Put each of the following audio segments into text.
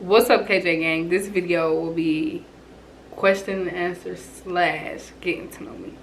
What's up, KJ gang? This video will be question and answer / getting to know me.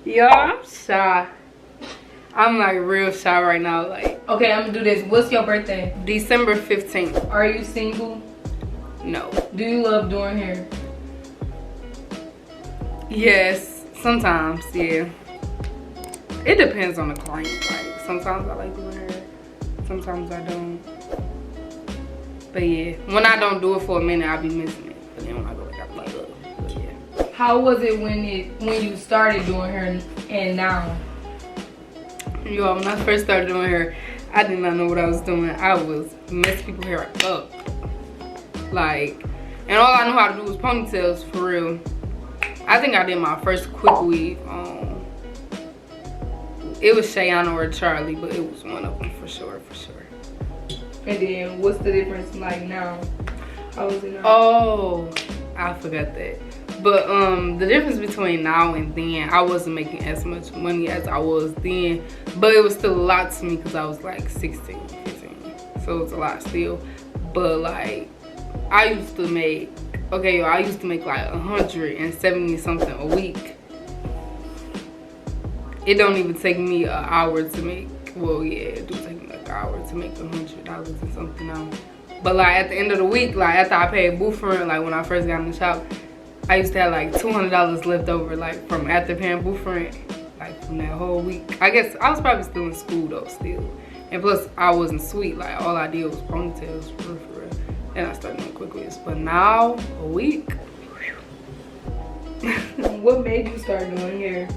Yo, I'm shy. I'm like real shy right now. Like, okay, I'm gonna do this. What's your birthday? December 15th. Are you single? No. Do you love doing hair? Yes, sometimes, yeah. It depends on the client. Like, sometimes I like doing hair, sometimes I don't. But yeah, when I don't do it for a minute, I'll be missing it. But then when I go back, I'm like, ugh. But yeah. How was it when you started doing hair and now? Yo, when I first started doing hair, I did not know what I was doing. I was messing people's hair up. Like, and all I knew how to do was ponytails, for real. I think I did my first quick weave. It was Shayana or Charlie, but it was one of them for sure. And then what's the difference like now? How is it now? Oh, I forgot that. But the difference between now and then, I wasn't making as much money as I was then, but it was still a lot to me because I was like 16, 15, so it's a lot still. But like, I used to make like 170 something a week. It don't even take me an hour to make, well yeah, it do take me like an hour to make $100 and something now. But like at the end of the week, like after I paid booth rent, like when I first got in the shop, I used to have like $200 left over, like from after paying booth rent, like from that whole week. I guess I was probably still in school though, still. And plus I wasn't sweet, like all I did was ponytails, for real. And I started doing quick wigs. But now, a week. What made you start doing hair?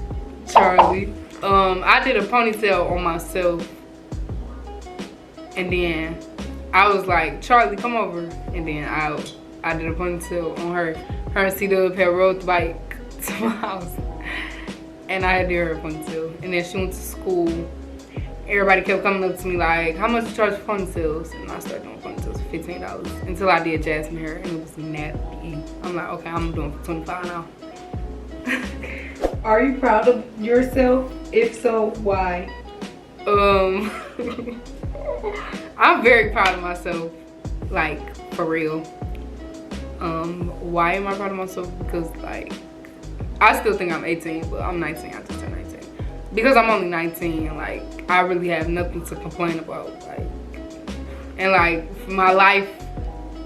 Charlie. I did a ponytail on myself. And then I was like, Charlie, come over. And then I did a ponytail on her. Her and C-Dub had rode the bike to my house. And I had to do her ponytail. And then she went to school. Everybody kept coming up to me like, how much you charge for ponytails? And I started doing ponytails for $15 until I did jasmine hair, and it was nappy. I'm like, okay, I'm doing for $25 now. Are you proud of yourself? If so, why? I'm very proud of myself, like for real. Why am I proud of myself? Because like, I still think I'm 18, but I'm 19. I just turned 19. Because I'm only 19, and like I really have nothing to complain about. Like, and like my life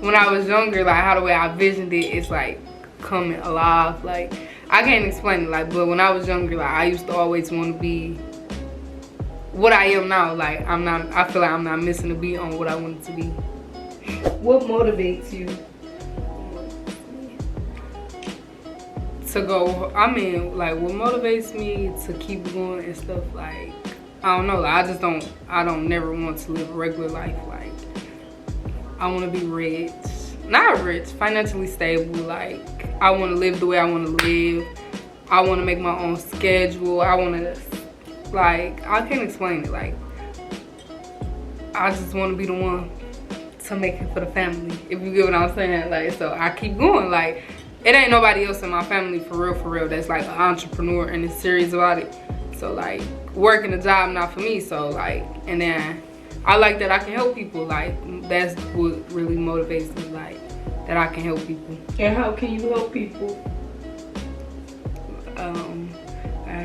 when I was younger, like how the way I visioned it, it's like coming alive. Like I can't explain it. Like, but when I was younger, like I used to always want to be what I am now. Like I feel like I'm not missing a beat on what I wanted to be. What motivates you? To go, I mean, like what motivates me to keep going and stuff, like I don't know, like I don't never want to live a regular life. Like I want to be rich, not rich, financially stable. Like I want to live the way I want to live. I want to make my own schedule. I want to, like, I can't explain it. Like I just want to be the one to make it for the family, if you get what I'm saying. Like, so I keep going. Like it ain't nobody else in my family for real that's like an entrepreneur and is serious about it. So like working a job not for me. So like, and then I like that I can help people. Like that's what really motivates me, like that I can help people. And how can you help people? I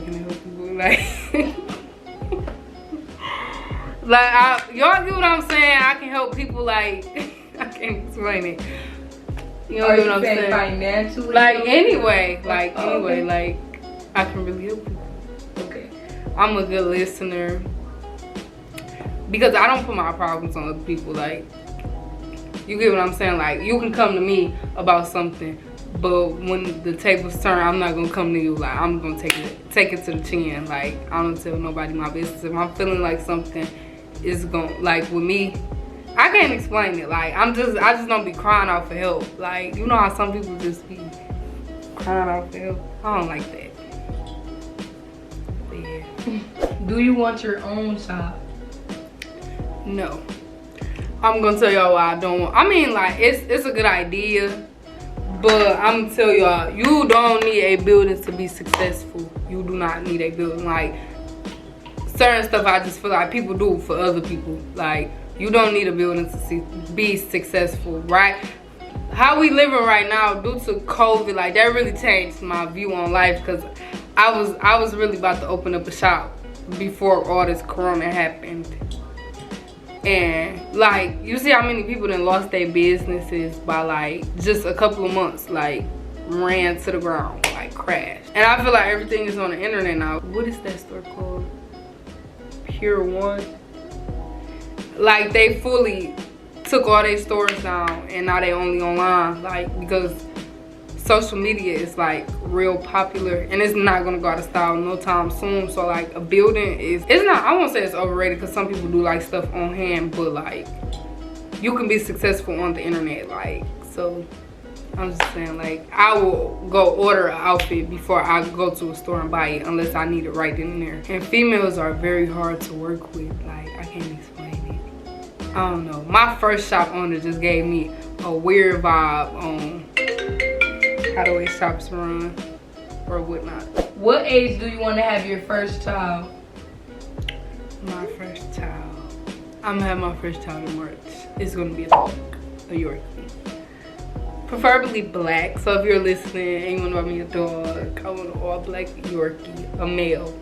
can help people like like y'all get what I'm saying? I can help people, like I can't explain it. You know what I'm saying? Financially? Like anyway, like anyway, like I can really help people. Okay. I'm a good listener because I don't put my problems on other people. Like, you get what I'm saying? Like, you can come to me about something, but when the tables turn, I'm not gonna come to you. Like, I'm gonna take it to the chin. Like, I don't tell nobody my business. If I'm feeling like something is gonna, like with me, I I can't explain it. Like I just don't be crying out for help. Like you know how some people just be crying out for help. I don't like that. But yeah. Do you want your own shop? No. I'm gonna tell y'all why I don't want. I mean, like it's a good idea, but I'm gonna tell y'all, you don't need a building to be successful. You do not need a building. Like certain stuff, I just feel like people do for other people. Like you don't need a building to be successful, right? How we living right now due to COVID, like that really changed my view on life, because I was really about to open up a shop before all this corona happened. And like you see how many people done lost their businesses by like just a couple of months, like ran to the ground, like crashed. And I feel like everything is on the internet now. What is that store called? Pure One. Like they fully took all their stores down and now they only online, like because social media is like real popular and it's not gonna go out of style no time soon. So like a building it's not, I won't say it's overrated, because some people do like stuff on hand, but like you can be successful on the internet. Like, so I'm just saying, like I will go order an outfit before I go to a store and buy it unless I need it right then and there. And females are very hard to work with. Like I can't explain it. I don't know, my first shop owner just gave me a weird vibe on how the way shops run or whatnot. What age do you want to have your first child? My first child, I'm gonna have my first child in March. It's gonna be a dog, a Yorkie, preferably black. So if you're listening and you want to buy me a dog, I want an all black Yorkie, a male.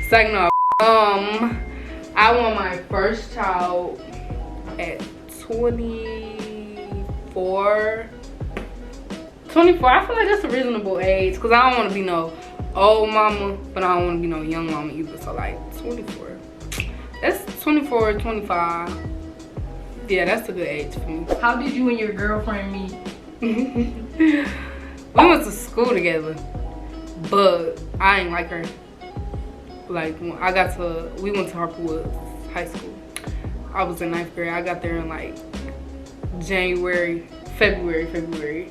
Second off, I want my first child at 24. I feel like that's a reasonable age, because I don't want to be no old mama, but I don't want to be no young mama either. So like 24. That's 24, 25. Yeah, that's a good age for me. How did you and your girlfriend meet? We went to school together, but I ain't like her. Like when we went to Harper Woods High School. I was in 9th grade. I got there in like February.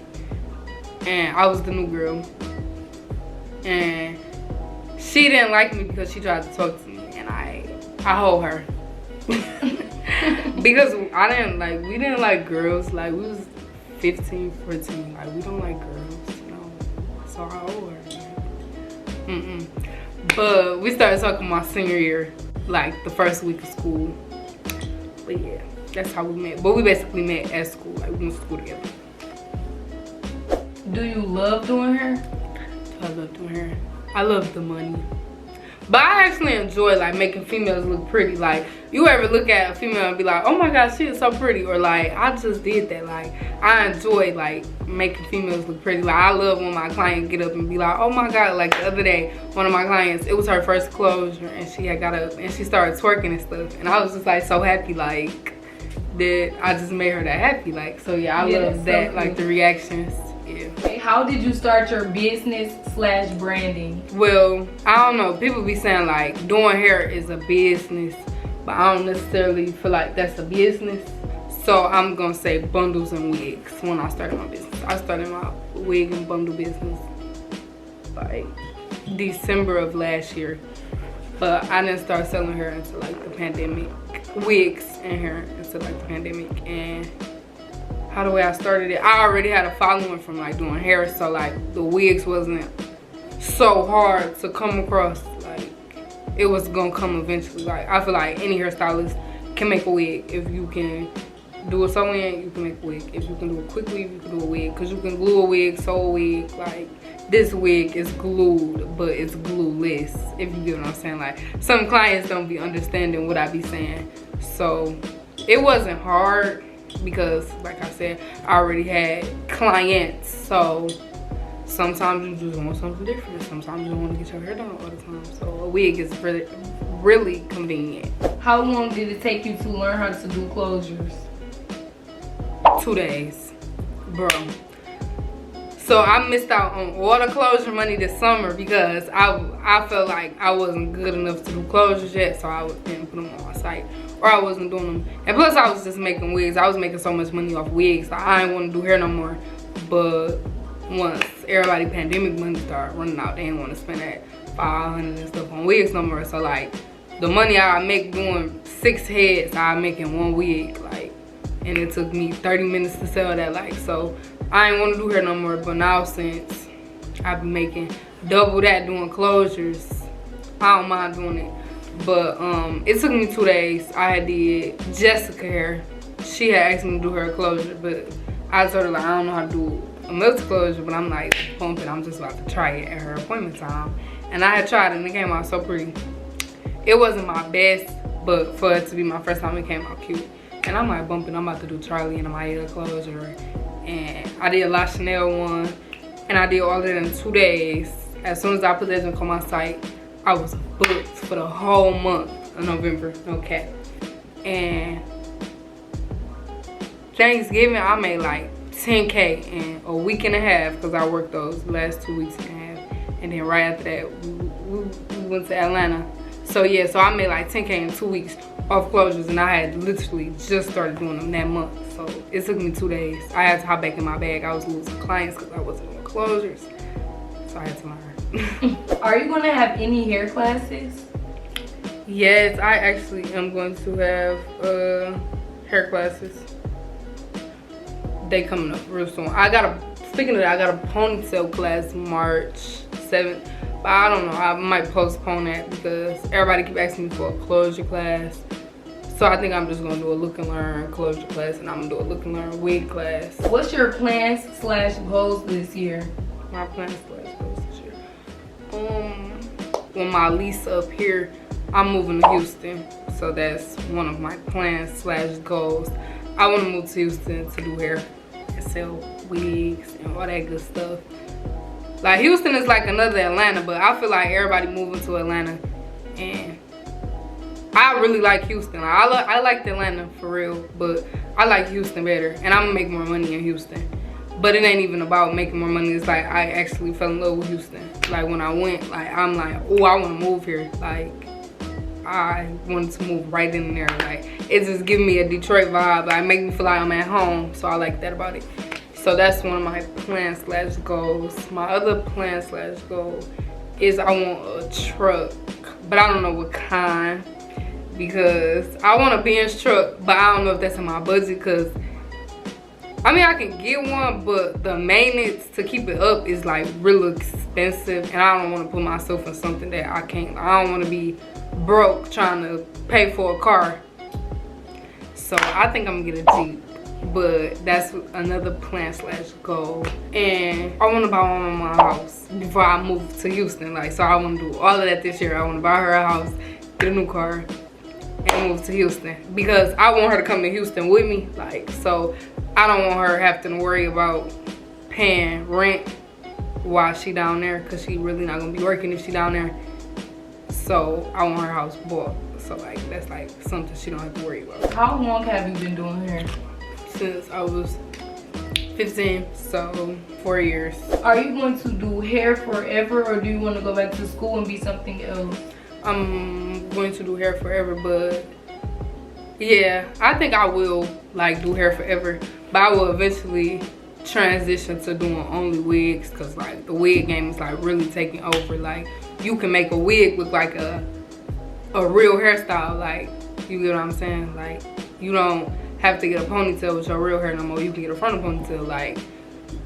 And I was the new girl. And she didn't like me because she tried to talk to me, and I hold her. Because we didn't like girls. Like we was 15, 14. Like we don't like girls, you know. So I hold her. But we started talking my senior year, like the first week of school. But yeah, that's how we met. But we basically met at school. Like we went to school together. Do you love doing hair? I love doing hair. I love the money. But I actually enjoy like making females look pretty. Like you ever look at a female and be like, oh my god, she is so pretty, or like I just did that. Like I enjoy like making females look pretty. Like I love when my client get up and be like, oh my god. Like the other day, one of my clients, it was her first closure, and she had got up and she started twerking and stuff, and I was just like so happy, like that I just made her that happy. Like so yeah, I love that, so like the reactions. Yeah. Okay, how did you start your business/branding? Well, I don't know. People be saying like doing hair is a business, but I don't necessarily feel like that's a business. So I'm gonna say bundles and wigs when I started my business. I started my wig and bundle business like December of last year. But I didn't start selling hair until like the pandemic. Wigs and hair until like the pandemic. And how the way I started it, I already had a following from like doing hair, so like the wigs wasn't so hard to come across. Like it was gonna come eventually. Like I feel like any hairstylist can make a wig. If you can do a sew-in, you can make a wig. If you can do it quickly, you can do a wig, because you can glue a wig, sew a wig. Like this wig is glued, but it's glueless, if you get what I'm saying. Like some clients don't be understanding what I be saying, so it wasn't hard. Because like I said, I already had clients, so sometimes you just want something different. Sometimes you don't want to get your hair done all the time, so a wig is really convenient. How long did it take you to learn how to do closures? 2 days, bro. So I missed out on all the closure money this summer because I felt like I wasn't good enough to do closures yet, so I didn't put them on my site. or I wasn't doing them. And plus I was just making wigs. I was making so much money off wigs, so I didn't want to do hair no more. But once everybody pandemic money started running out, they didn't want to spend that $500 and stuff on wigs no more. So like the money I make doing 6 heads, I make in 1 wig, like, and it took me 30 minutes to sell that. Like, so I ain't want to do hair no more. But now since I've been making double that doing closures, I don't mind doing it. But it took me 2 days. I did Jessica hair. She had asked me to do her closure, but I told her like I don't know how to do a multi closure, but I'm like pumping. I'm just about to try it at her appointment time. And I had tried it and it came out so pretty. It wasn't my best, but for it to be my first time, it came out cute. And I'm like bumping. I'm about to do Charlie and Amaya closure, and I did La Chanel one, and I did all of that in 2 days. As soon as I put that junk on my site, I was booked for the whole month of November, no cap. And Thanksgiving, I made like 10K in a week and a half because I worked those last 2 weeks and a half. And then right after that, we went to Atlanta. So yeah, so I made like 10K in 2 weeks off closures, and I had literally just started doing them that month. So it took me 2 days. I had to hop back in my bag. I was losing clients because I wasn't doing closures. So I had to learn. Are you gonna have any hair classes? Yes, I actually am going to have hair classes. They coming up real soon. Speaking of that, I got a ponytail class March 7th. But I don't know, I might postpone that because everybody keep asking me for a closure class. So I think I'm just gonna do a look and learn closure class, and I'm gonna do a look and learn wig class. What's your plans / goals this year? My plans / goals this year. When my lease up here, I'm moving to Houston. So that's one of my plans / goals. I wanna move to Houston to do hair and sell wigs and all that good stuff. Like Houston is like another Atlanta, but I feel like everybody moving to Atlanta, and I really like Houston. I like Atlanta for real, but I like Houston better, and I'm gonna make more money in Houston. But it ain't even about making more money. It's like I actually fell in love with Houston. Like when I went, like I'm like, oh, I want to move here. Like I wanted to move right in there. Like it's just giving me a Detroit vibe. Like make me feel like I'm at home. So I like that about it. So that's one of my plans / goals. My other plan / goal is I want a truck, but I don't know what kind, because I want a Benz truck, but I don't know if that's in my budget, because I mean I can get one, but the maintenance to keep it up is like real expensive, and I don't want to put myself in something that I can't. I don't want to be broke trying to pay for a car. So I think I'm gonna get a Jeep. But that's another plan / goal. And I want to buy my mama a house before I move to Houston. Like, so I want to do all of that this year. I want to buy her a house, get a new car, and move to Houston. Because I want her to come to Houston with me. Like, so I don't want her having to worry about paying rent while she down there, because she really not going to be working if she down there. So I want her house bought. So like, that's like something she don't have to worry about. How long have you been doing hair? Since I was 15, so 4 years. Are you going to do hair forever, or do you want to go back to school and be something else? I'm going to do hair forever, but yeah, I think I will like do hair forever, but I will eventually transition to doing only wigs, because like the wig game is like really taking over. Like you can make a wig look like a real hairstyle. Like, you get what I'm saying? Like you don't have to get a ponytail with your real hair no more. You can get a frontal ponytail. Like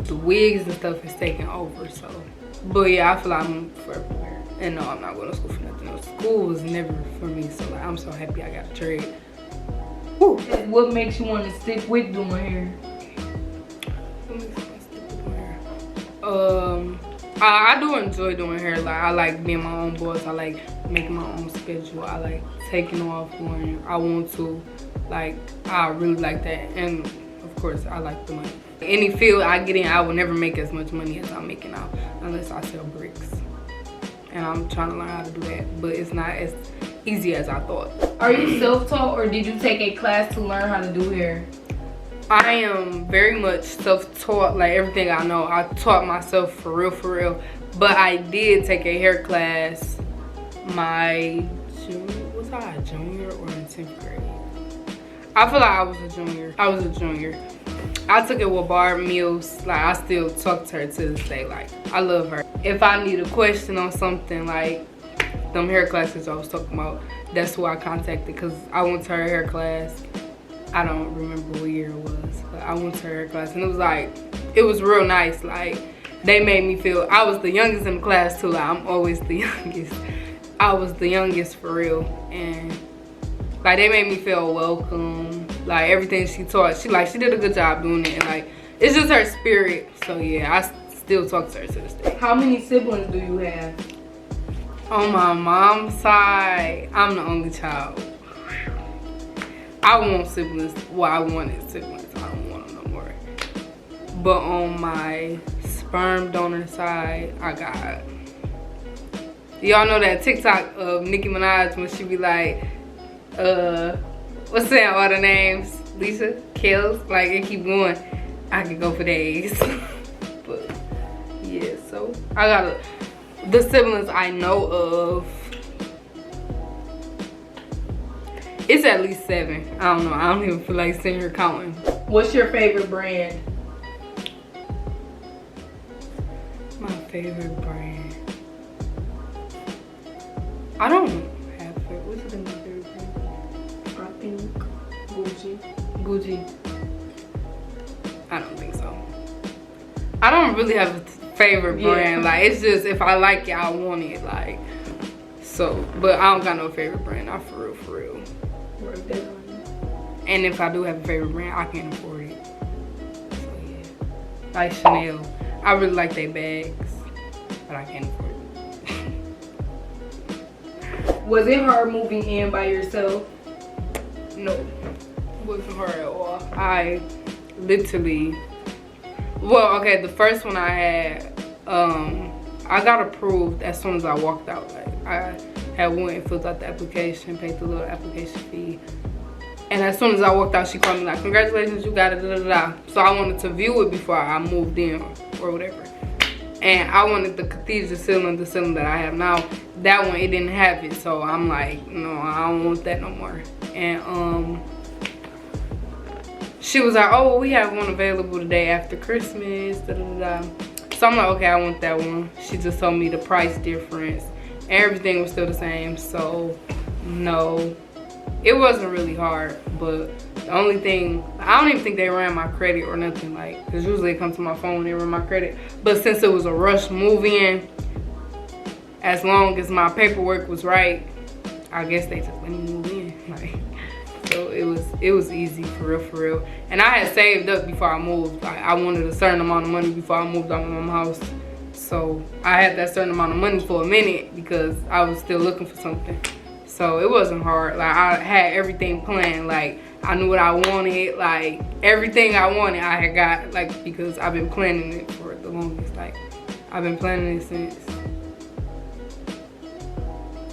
the wigs and stuff is taking over. So but yeah, I feel like I'm forever hair. And no, I'm not going to school for nothing else. School was never for me, so like I'm so happy I got a trade. Woo. What makes you want to stick with doing hair? I do enjoy doing hair. Like I like being my own boss. I like making my own schedule. I like taking off when I want to. Like I really like that, and of course I like the money. Any field I get in, I will never make as much money as I'm making now unless I sell bricks, and I'm trying to learn how to do that, but it's not as easy as I thought. Are you self-taught, or did you take a class to learn how to do hair? I am very much self-taught. Like everything I know, I taught myself for real. But I did take a hair class my junior or in 10th grade? I feel like I was a junior. I took it with Barb Mills. Like, I still talk to her to this day. Like, I love her. If I need a question on something, like them hair classes I was talking about, that's who I contacted, because I went to her hair class. I don't remember what year it was, but I went to her hair class, and it was like, it was real nice. Like, they made me feel, I was the youngest in the class too. Like, I'm always the youngest. I was the youngest for real, and like, they made me feel welcome. Like, everything she taught, she did a good job doing it, and like, it's just her spirit. So yeah, I still talk to her to this day. How many siblings do you have? On my mom's side, I'm the only child. I want siblings. Well, I wanted siblings. I don't want them no more. But on my sperm donor side, I got, y'all know that TikTok of Nicki Minaj when she be like, what's saying all the names? Lisa, Kels, like, it keep going. I could go for days. But yeah, so I got the siblings I know of. It's at least 7. I don't know. I don't even feel like sitting here counting. What's your favorite brand? My favorite brand. I don't have a favorite. What's my favorite brand? I think Gucci. Gucci. I don't think so. I don't really have a favorite brand. Like, it's just if I like it, I want it. Like, so, but I don't got no favorite brand. Not for real, for real. And if I do have a favorite brand, I can't afford it. So yeah, like Chanel. I really like their bags, but I can't afford it. Was it hard moving in by yourself? No, it wasn't hard at all. I literally, well, okay, the first one I had, I got approved as soon as I walked out. Like, I had went and filled out the application, paid the little application fee, and as soon as I walked out, she called me like, congratulations, you got it, da da da. So I wanted to view it before I moved in or whatever. And I wanted the cathedral ceiling, the ceiling that I have now. That one, it didn't have it, so I'm like, no, I don't want that no more. And she was like, oh, well, we have one available today after Christmas, da da da. So I'm like, okay, I want that one. She just told me the price difference. Everything was still the same, so no. It wasn't really hard, but the only thing, I don't even think they ran my credit or nothing, like, because usually it comes to my phone, they run my credit. But since it was a rush move in, as long as my paperwork was right, I guess they just let me move in. Like, so it was easy, for real. And I had saved up before I moved. Like, I wanted a certain amount of money before I moved out of my mom's house. So I had that certain amount of money for a minute because I was still looking for something. So it wasn't hard. Like, I had everything planned. Like, I knew what I wanted. Like, everything I wanted I had got, like, because I've been planning it for the longest. Like, I've been planning it since,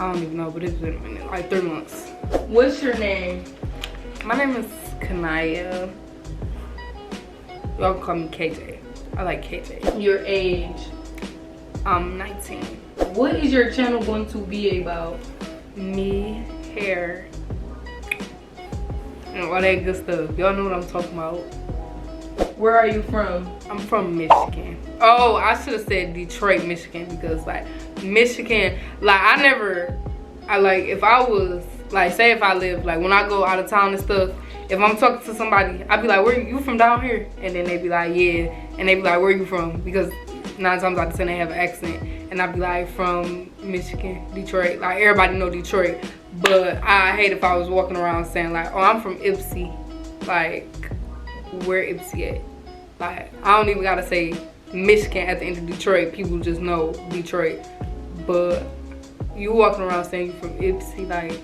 I don't even know, but it's been a minute, like 3 months. What's your name? My name is Kaniya. Y'all can call me KJ. I like KJ. Your age? I'm 19. What is your channel going to be about? Me, hair, and all that good stuff. Y'all know what I'm talking about. Where are you from? I'm from Michigan. Oh, I should have said Detroit, Michigan, because like Michigan, like I like, if I was, like, say if I live, like when I go out of town and stuff, if I'm talking to somebody, I'd be like, where you from down here? And then they'd be like, yeah. And they'd be like, where you from? Because 9 times out of 10 they have an accent. And I'd be like, from Michigan, Detroit. Like, everybody know Detroit. But I hate if I was walking around saying like, oh, I'm from Ypsi. Like, where Ypsi at? Like, I don't even gotta say Michigan at the end of Detroit. People just know Detroit. But you walking around saying you from Ypsi, like,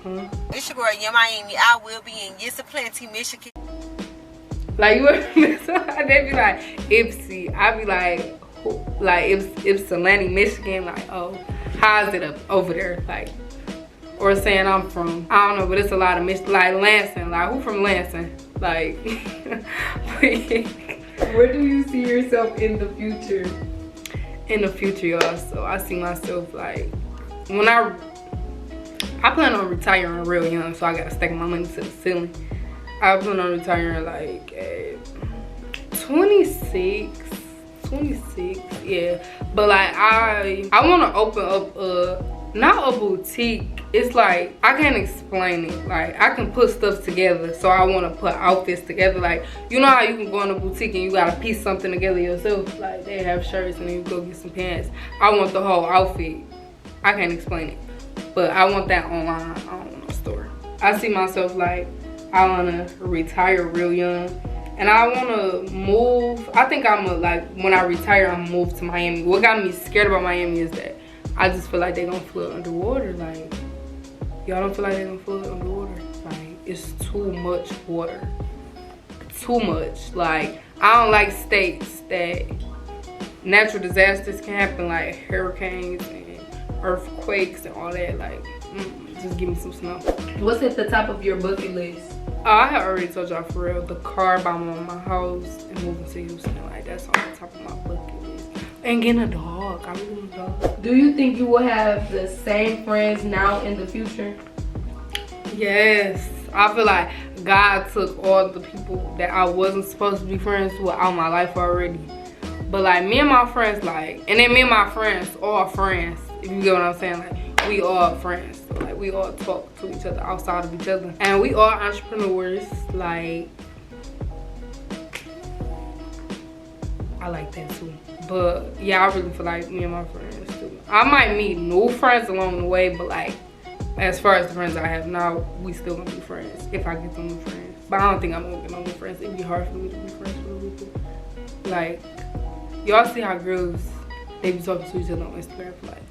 huh? It's your girl, yeah, Miami. I will be in Ypsilanti, Michigan. Like, you they'd be like, Ypsi. I'd be like Ypsilanti, Michigan. Like, oh, how's it up over there? Like, or saying I'm from, I don't know, but it's a lot of like Lansing. Like, who from Lansing? Like, where do you see yourself in the future? In the future, y'all. So I see myself like, when I I plan on retiring real young, so I gotta stack my money to the ceiling. I plan on retiring like at 26, yeah. But like I want to open up not a boutique. It's like I can't explain it. Like I can put stuff together, so I want to put outfits together. Like you know how you can go in a boutique and you gotta piece something together yourself. Like they have shirts and then you go get some pants. I want the whole outfit. I can't explain it, but I want that online. I don't want a store. I see myself like I want to retire real young, and I want to move. I think I'm gonna like when I retire, I'm gonna move to Miami. What got me scared about Miami is that I just feel like they're gonna flood underwater. Like y'all don't feel like they're gonna flood underwater? Like it's too much water, too much. Like I don't like states that natural disasters can happen, like hurricanes and earthquakes and all that. Like just give me some snow. What's at the top of your bucket list? I had already told y'all for real. The car, buying my house, and moving to Houston. Like that's on the top of my bucket list. And getting a dog. I really want a dog. Do you think you will have the same friends now in the future? Yes. I feel like God took all the people that I wasn't supposed to be friends with out of my life already. But like me and my friends, like, and then me and my friends, all friends. If you get what I'm saying, like we all friends. So, like we all talk to each other outside of each other, and we all entrepreneurs. Like I like that too. But yeah, I really feel like me and my friends too. I might meet new friends along the way, but like as far as the friends I have now, we still gonna be friends if I get some new friends. But I don't think I'm gonna get no new friends. It'd be hard for me to be friends with people. Like y'all see how girls they be talking to each other on Instagram for like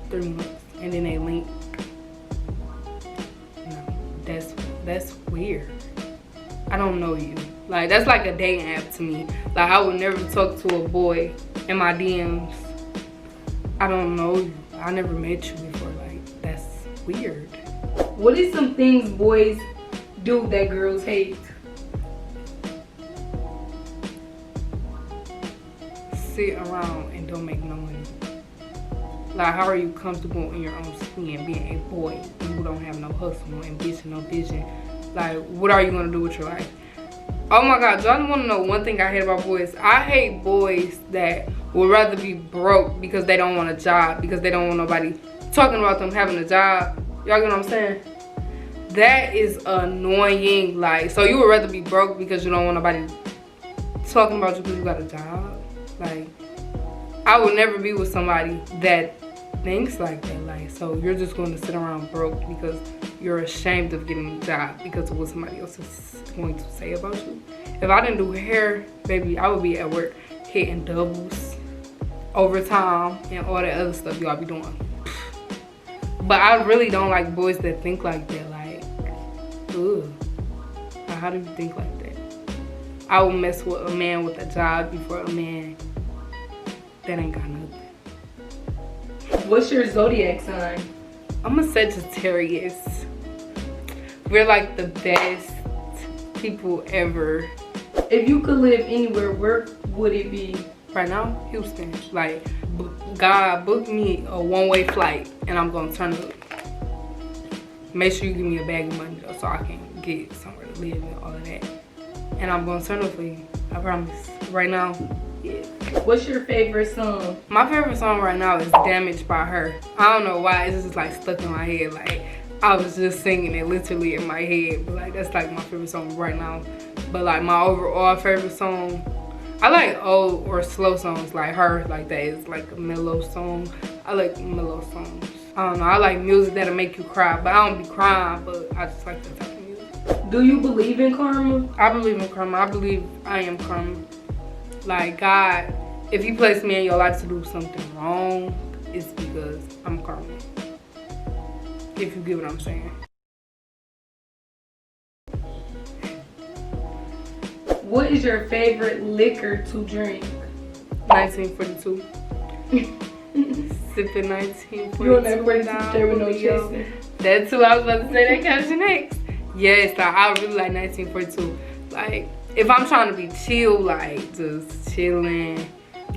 3 months and then they link. No, that's weird. I don't know you. Like that's like a dating app to me. Like I would never talk to a boy in my DMs. I don't know you. I never met you before. Like that's weird. What is some things boys do that girls hate? Sit around and don't make no money. Like how are you comfortable in your own skin being a boy and you don't have no hustle, no ambition, no vision? Like what are you gonna do with your life? Oh my god, y'all wanna know one thing I hate about boys? I hate boys that would rather be broke because they don't want a job, because they don't want nobody talking about them having a job. Y'all get what I'm saying? That is annoying. Like, so you would rather be broke because you don't want nobody talking about you because you got a job? Like, I would never be with somebody that thinks like that. Like, so you're just going to sit around broke because you're ashamed of getting a job because of what somebody else is going to say about you. If I didn't do hair, baby, I would be at work hitting doubles, overtime, and all that other stuff y'all be doing. But I really don't like boys that think like that. Like, ugh. Like, how do you think like that? I would mess with a man with a job before a man that ain't got nothing. What's your zodiac sign? I'm a Sagittarius. We're like the best people ever. If you could live anywhere, where would it be? Right now, Houston. Like, God booked me a one-way flight and I'm gonna turn up. Make sure you give me a bag of money though so I can get somewhere to live and all of that. And I'm gonna turn up for you. I promise. Right now, yeah. What's your favorite song? My favorite song right now is Damaged by Her. I don't know why, it's just like stuck in my head. Like, I was just singing it literally in my head. But like, that's like my favorite song right now. But like my overall favorite song, I like old or slow songs like Her. Like that is like a mellow song. I like mellow songs. I don't know, I like music that'll make you cry. But I don't be crying, but I just like that type of music. Do you believe in karma? I believe in karma. I believe I am karma. Like God, if he placed me in your life to do something wrong, it's because I'm karma. If you get what I'm saying. What is your favorite liquor to drink? 1942. Sipping 1942. You on that 42 there with no chasing? That's who I was about to say that caption next. Yes, like, I really like 1942. Like, if I'm trying to be chill, like just chilling,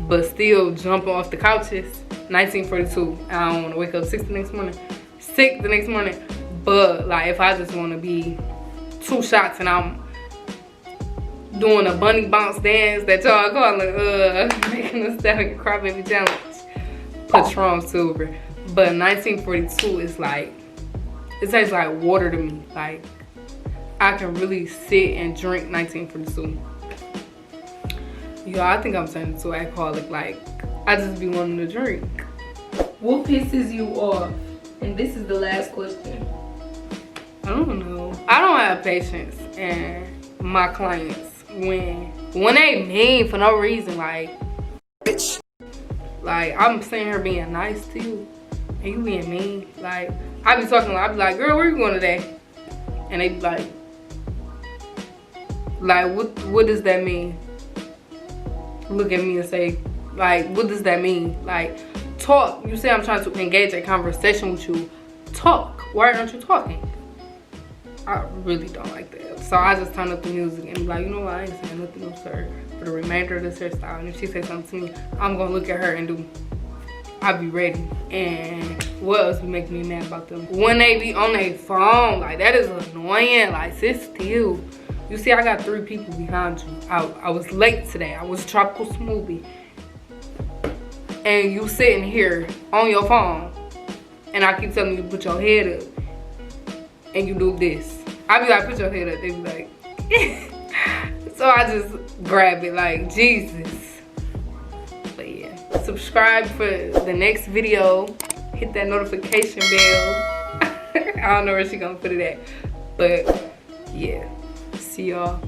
but still jumping off the couches, 1942. I don't want to wake up 6 the next morning. sick the next morning. But like if I just want to be 2 shots and I'm doing a bunny bounce dance that y'all call it, making a stallion crybaby challenge, Patron Silver. But 1942 is like, it tastes like water to me. Like I can really sit and drink 1942. Yo, I think I'm turning into an alcoholic. Like I just be wanting to drink. What pisses you off? And this is the last question. I don't know. I don't have patience and my clients when they mean for no reason, like bitch. Like I'm sitting here being nice to you and you being mean. Like I be talking, I be like, girl, where you going today? And they be like what does that mean? Look at me and say, like, what does that mean? Like, talk. You say I'm trying to engage a conversation with you. Talk. Why aren't you talking? I really don't like that. So I just turn up the music and be like, you know what? I ain't saying nothing else to her for the remainder of this hairstyle. And if she says something to me, I'm gonna look at her and do. I'll be ready. And what else be making me mad about them? When they be on their phone, like that is annoying. Like sit still. You see, I got 3 people behind you. I was late today. I was tropical smoothie. And you sitting here on your phone. And I keep telling you to put your head up. And you do this. I be like, put your head up. They be like. So I just grab it like, Jesus. But yeah. Subscribe for the next video. Hit that notification bell. I don't know where she gonna put it at. But yeah. See y'all